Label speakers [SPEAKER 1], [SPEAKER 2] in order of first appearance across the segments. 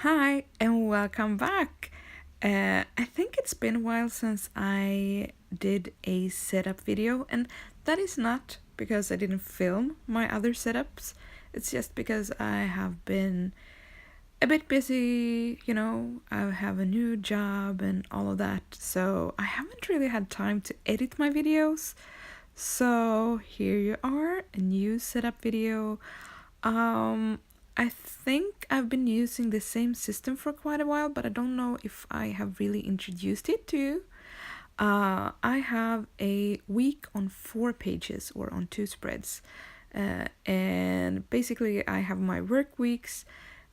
[SPEAKER 1] Hi and welcome back. I think it's been a while since I did a setup video, and that is not because I didn't film my other setups. It's just because I have been a bit busy, I have a new job and all of that, so I haven't really had time to edit my videos. So here you are, a new setup video. Um, I think I've been using the same system for quite a while, but I don't know if I have really introduced it to you. I have a week on 4 pages or on 2 spreads. And basically, I have my work weeks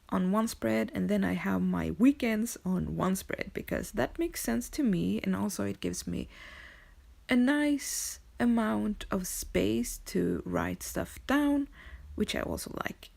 [SPEAKER 1] on one spread, and then I have my weekends on one spread because that makes sense to me, and also it gives me a nice amount of space to write stuff down, which I also like.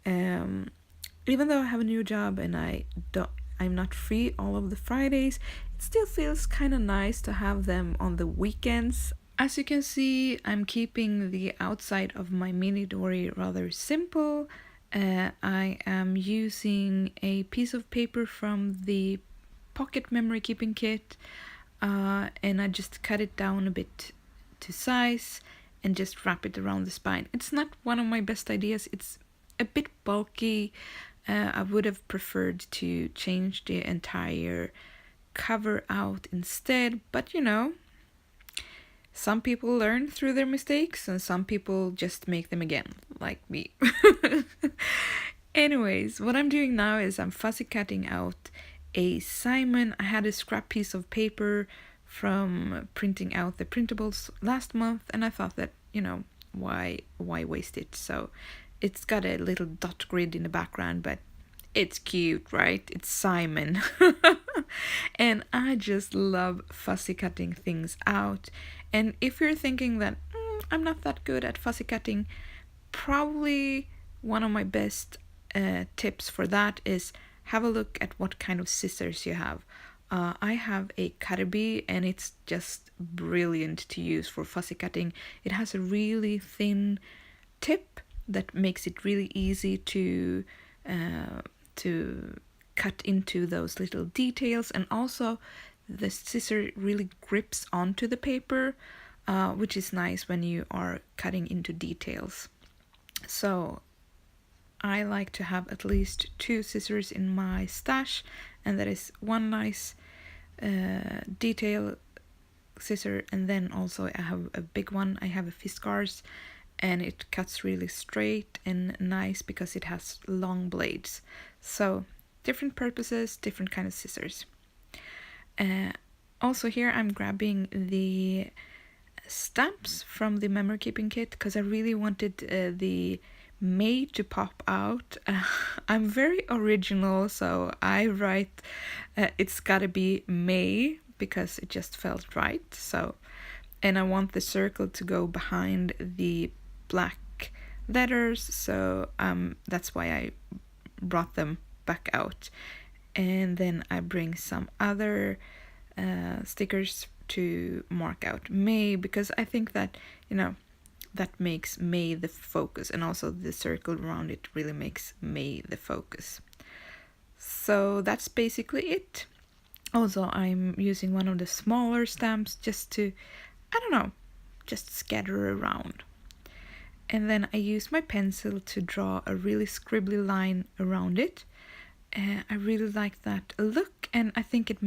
[SPEAKER 1] Even though I have a new job and I'm not free all of the Fridays, it still feels kind of nice to have them on the weekends. As you can see, I'm keeping the outside of my mini dory rather simple. I am using a piece of paper from the pocket memory keeping kit, and I just cut it down a bit to size and just wrap it around the spine. It's not one of my best ideas. It's a bit bulky. I would have preferred to change the entire cover out instead, but some people learn through their mistakes and some people just make them again, like me. Anyways, what I'm doing now is I'm fussy cutting out a Simon. I had a scrap piece of paper from printing out the printables last month, and I thought that, why waste it? So it's got a little dot grid in the background, but it's cute, right? It's Simon. And I just love fussy cutting things out. And if you're thinking that I'm not that good at fussy cutting, probably one of my best tips for that is have a look at what kind of scissors you have. I have a Cutter Bee, and it's just brilliant to use for fussy cutting. It has a really thin tip that makes it really easy to cut into those little details, and also the scissor really grips onto the paper, which is nice when you are cutting into details. So I like to have at least 2 scissors in my stash, and that is one nice detail scissor, and then also I have a big one. I have a Fiskars, and it cuts really straight and nice because it has long blades. So different purposes, different kind of scissors. Also here I'm grabbing the stamps from the memory keeping kit because I really wanted the May to pop out. I'm very original, so I write it's gotta be May because it just felt right. So, and I want the circle to go behind the black letters, so that's why I brought them back out. And then I bring some other stickers to mark out May, because I think that that makes May the focus, and also the circle around it really makes May the focus. So that's basically it. Also, I'm using one of the smaller stamps just to, just scatter around. And then I use my pencil to draw a really scribbly line around it. I really like that look, and I think it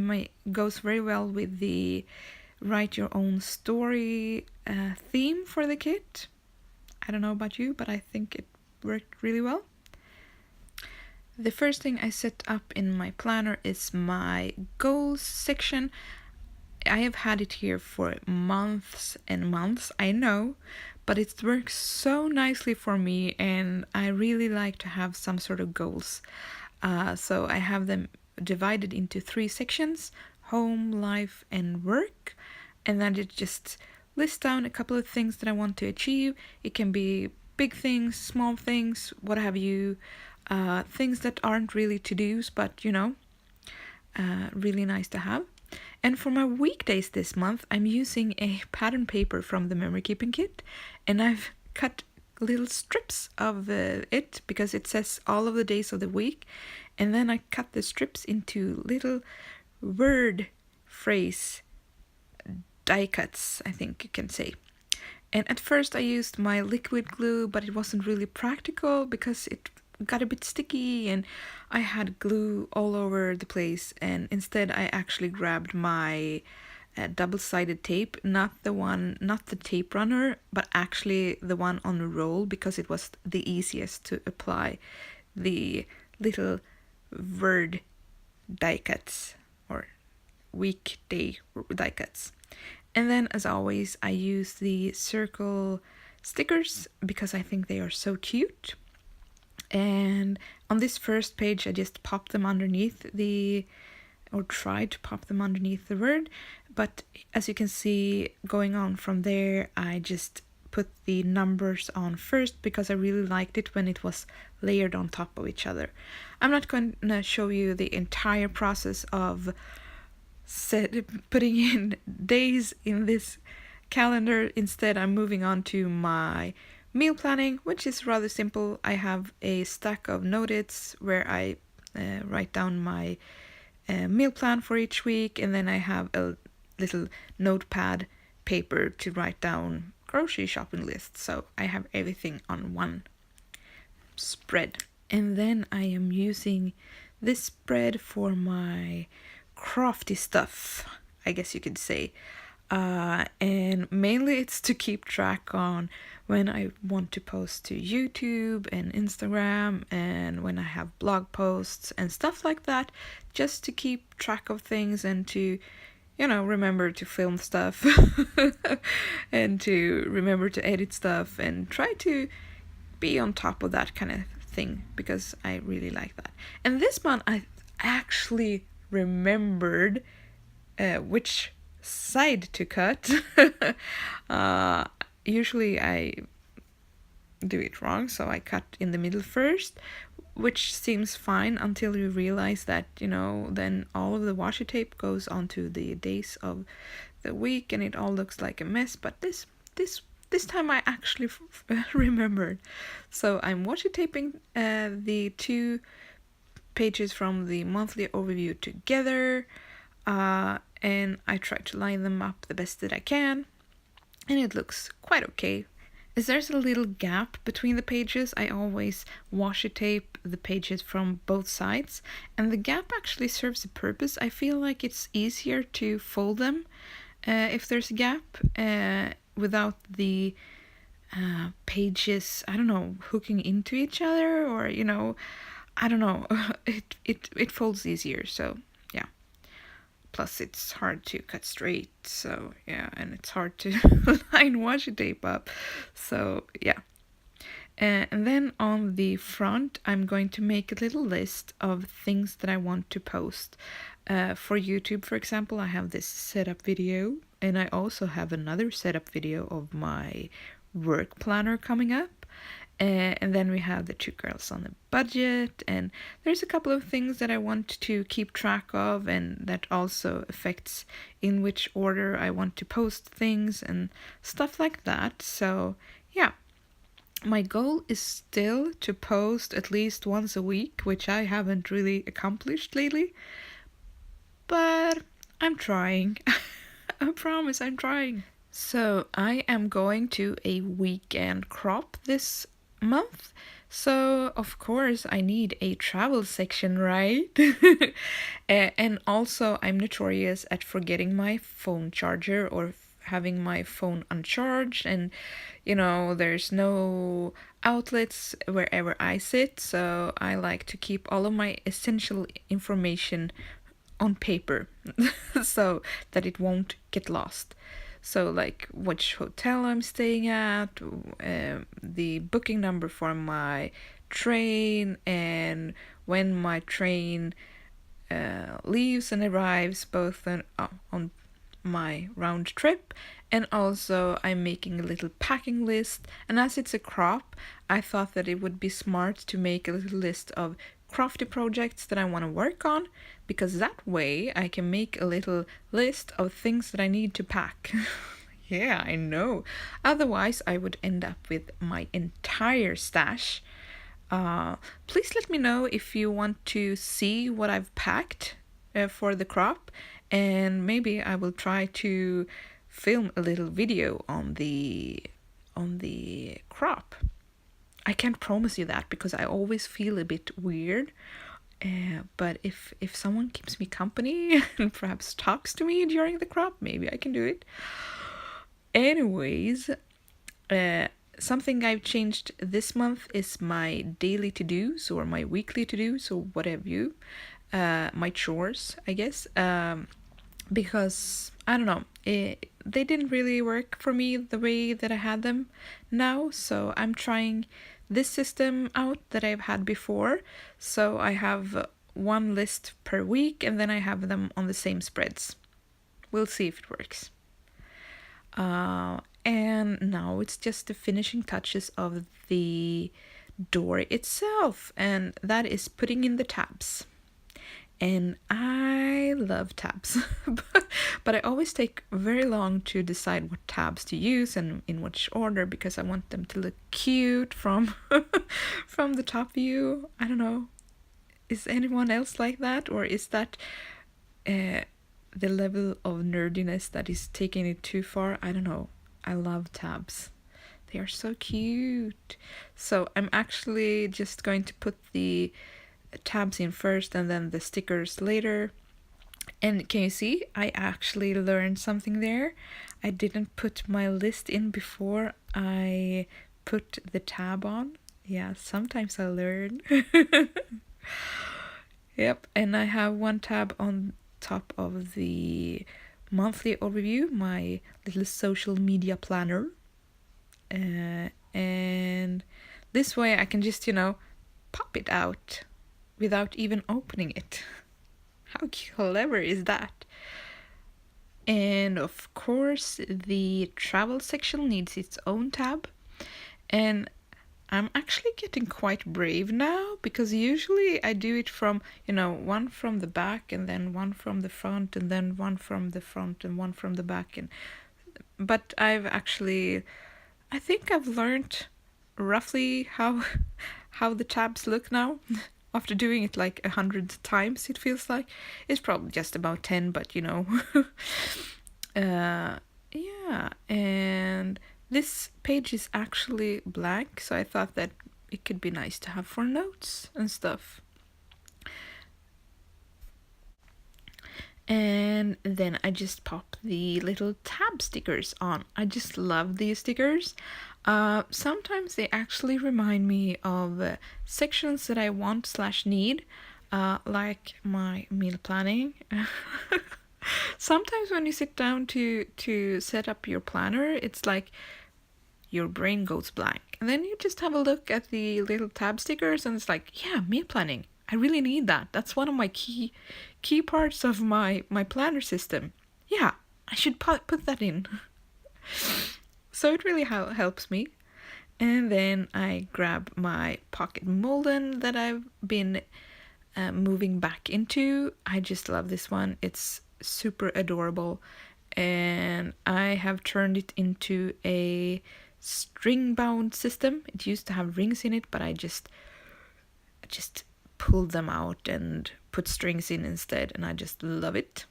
[SPEAKER 1] goes very well with the write your own story theme for the kit. I don't know about you, but I think it worked really well. The first thing I set up in my planner is my goals section. I have had it here for months and months, I know, but it works so nicely for me, and I really like to have some sort of goals. So I have them divided into 3 sections: home, life, and work. And then it just lists down a couple of things that I want to achieve. It can be big things, small things, what have you, things that aren't really to-dos, but really nice to have. And for my weekdays this month, I'm using a pattern paper from the memory keeping kit, and I've cut little strips of it because it says all of the days of the week, And then I cut the strips into little word phrase die cuts, I think you can say. And at first I used my liquid glue, but it wasn't really practical because it got a bit sticky and I had glue all over the place. And instead I actually grabbed my double-sided tape, not the tape runner, but actually the one on the roll, because it was the easiest to apply the little word die cuts or weekday die cuts. And then, as always, I use the circle stickers because I think they are so cute. And on this first page, I just popped them underneath or tried to pop them underneath the word. But as you can see, going on from there, I just put the numbers on first because I really liked it when it was layered on top of each other. I'm not going to show you the entire process of putting in days in this calendar. Instead, I'm moving on to my meal planning, which is rather simple. I have a stack of note-its where I write down my meal plan for each week, and then I have a little notepad paper to write down grocery shopping lists. So I have everything on one spread. And then I am using this spread for my crafty stuff, I guess you could say. And mainly it's to keep track on when I want to post to YouTube and Instagram, and when I have blog posts and stuff like that, just to keep track of things and to, remember to film stuff and to remember to edit stuff and try to be on top of that kind of thing, because I really like that. And this month I actually remembered which side to cut. Usually I do it wrong, so I cut in the middle first, which seems fine until you realize that, then all of the washi tape goes onto the days of the week and it all looks like a mess. But this time I actually remembered. So I'm washi taping the two pages from the monthly overview together, and I try to line them up the best that I can, and it looks quite okay. As there's a little gap between the pages, I always washi tape the pages from both sides, and the gap actually serves a purpose. I feel like it's easier to fold them if there's a gap without the pages, hooking into each other, or I don't know. It folds easier, so yeah. Plus it's hard to cut straight, so yeah, and it's hard to line washi tape up, so yeah. And then on the front, I'm going to make a little list of things that I want to post. For YouTube, for example, I have this setup video, and I also have another setup video of my work planner coming up. And then we have the 2 girls on the budget, and there's a couple of things that I want to keep track of, and that also affects in which order I want to post things and stuff like that. So yeah, my goal is still to post at least once a week, which I haven't really accomplished lately, but I'm trying. I promise I'm trying. So I am going to a weekend crop this month, so of course I need a travel section, right? And also I'm notorious at forgetting my phone charger or having my phone uncharged, and there's no outlets wherever I sit, so I like to keep all of my essential information on paper so that it won't get lost. So like which hotel I'm staying at, the booking number for my train, and when my train leaves and arrives, both on my round trip, and also I'm making a little packing list. And as it's a crop, I thought that it would be smart to make a little list of crafty projects that I want to work on, because that way I can make a little list of things that I need to pack. Yeah, I know. Otherwise I would end up with my entire stash Please let me know if you want to see what I've packed for the crop, and maybe I will try to film a little video on the crop. I can't promise you that because I always feel a bit weird. But if someone keeps me company and perhaps talks to me during the crop, maybe I can do it. Anyways, something I've changed this month is my daily to-dos or my weekly to-dos or whatever you, my chores, I guess. Because I don't know, they didn't really work for me the way that I had them now, so I'm trying this system out that I've had before. So I have one list per week and then I have them on the same spreads. We'll see if it works. And now it's just the finishing touches of the door itself, and that is putting in the tabs. And I love tabs, but I always take very long to decide what tabs to use and in which order because I want them to look cute from from the top view. I don't know. Is anyone else like that, or is that the level of nerdiness that is taking it too far? I don't know. I love tabs. They are so cute. So I'm actually just going to put the tabs in first and then the stickers later. And can you see? I actually learned something there. I didn't put my list in before I put the tab on. Yeah, sometimes I learn. Yep, and I have one tab on top of the monthly overview, my little social media planner. And this way I can just, pop it out without even opening it. How clever is that? And of course, the travel section needs its own tab. And I'm actually getting quite brave now because usually I do it from, one from the back and then one from the front and then one from the front and one from the back. But I think I've learned roughly how the tabs look now. After doing it like 100 times, it feels like. It's probably just about 10, but yeah, and this page is actually blank, so I thought that it could be nice to have for notes and stuff. And then I just pop the little tab stickers on. I just love these stickers. Sometimes they actually remind me of sections that I want/need, like my meal planning. Sometimes when you sit down to set up your planner, it's like your brain goes blank. And then you just have a look at the little tab stickers and it's like, yeah, meal planning. I really need that. That's one of my key parts of my planner system. Yeah, I should put that in. So it really helps me. And then I grab my pocket Molden that I've been moving back into. I just love this one. It's super adorable. And I have turned it into a string-bound system. It used to have rings in it, but I just pulled them out and put strings in instead, and I just love it.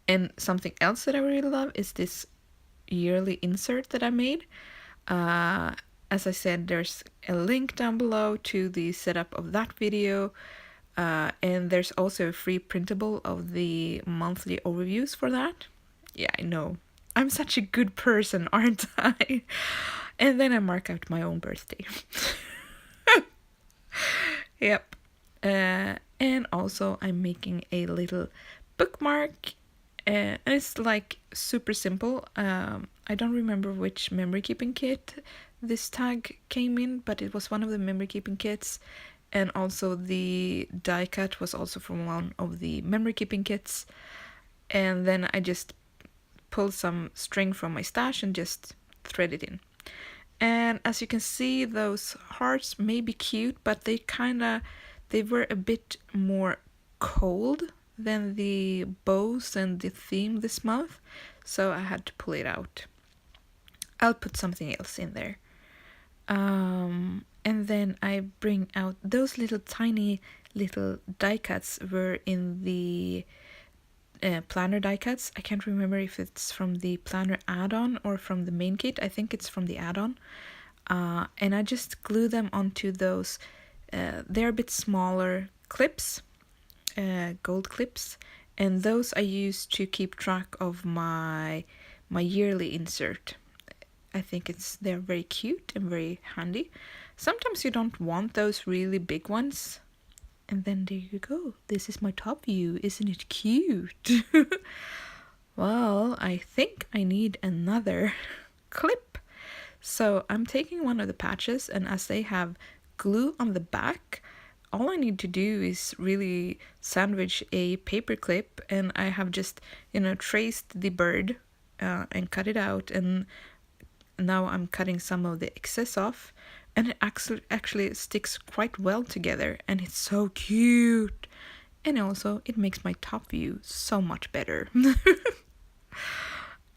[SPEAKER 1] And something else that I really love is this yearly insert that I made. As I said, there's a link down below to the setup of that video, and there's also a free printable of the monthly overviews for that. Yeah, I know. I'm such a good person, aren't I? And then I mark out my own birthday. Yep. And also I'm making a little bookmark. And it's like super simple. I don't remember which memory keeping kit this tag came in, but it was one of the memory keeping kits. And also the die cut was also from one of the memory keeping kits. And then I just pulled some string from my stash and just thread it in. And as you can see, those hearts may be cute, but they were a bit more cold than the bows and the theme this month, so I had to pull it out. I'll put something else in there. And then I bring out those little tiny little die cuts were in the planner die cuts. I can't remember if it's from the planner add-on or from the main kit. I think it's from the add-on. And I just glue them onto those. They're a bit smaller clips, gold clips, and those I use to keep track of my yearly insert. I think they're very cute and very handy. Sometimes you don't want those really big ones. And then there you go. This is my top view. Isn't it cute? Well, I think I need another clip. So I'm taking one of the patches, and as they have glue on the back, all I need to do is really sandwich a paper clip, and I have just, traced the bird and cut it out, and now I'm cutting some of the excess off, and it actually sticks quite well together, and it's so cute. And also it makes my top view so much better.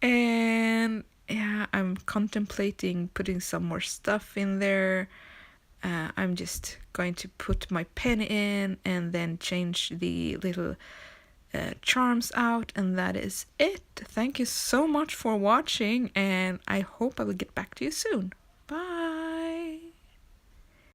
[SPEAKER 1] And yeah, I'm contemplating putting some more stuff in there. I'm just going to put my pen in and then change the little charms out, and that is it. Thank you so much for watching, and I hope I will get back to you soon. Bye.